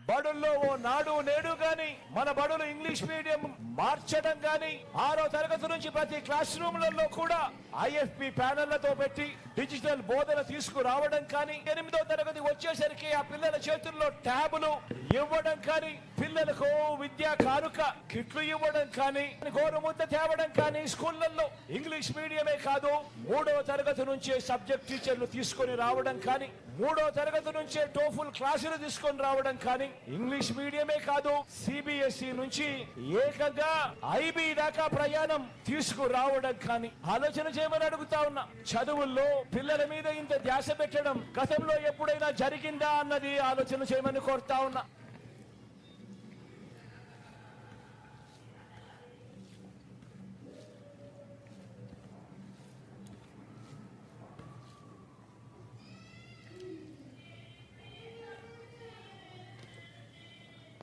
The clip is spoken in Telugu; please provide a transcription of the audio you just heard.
బడుల్లో ఓ నాడు నేడు గాని మన బడులు ఇంగ్లీష్ మీడియం మార్చడం గాని 6వ తరగతి నుంచి ప్రతి క్లాస్ రూమ్లలో కూడా ఐఎఫ్పి ప్యానెళ్లతో పెట్టి డిజిటల్ బోధన తీసుకురావడం కానీ 8వ తరగతి వచ్చేసరికి ఆ పిల్లల చేతుల్లో ట్యాబులు ఇవ్వడం కానీ పిల్లలకు విద్యా కానుక కిట్లు ఇవ్వడం కానీ గోరుముద్ద తేవడం కానీ స్కూళ్లలో ఇంగ్లీష్ మీడియమే కాదు 3వ తరగతి నుంచే సబ్జెక్ట్ టీచర్లు తీసుకొని రావడం కానీ 3వ తరగతి నుంచే టోఫుల్ క్లాసులు తీసుకొని రావడం కానీ ఇంగ్లీష్ మీడియమే కాదు సిబిఎస్ఈ నుంచి ఏకంగా ఐబీ దాకా ప్రయాణం తీసుకురావడం కానీ ఆలోచన చేయమని అడుగుతా ఉన్నా. చదువుల్లో పిల్లల మీద ఇంత ధ్యాస పెట్టడం గతంలో ఎప్పుడైనా జరిగిందా అన్నది ఆలోచన చేయమని కోరుతా ఉన్నా.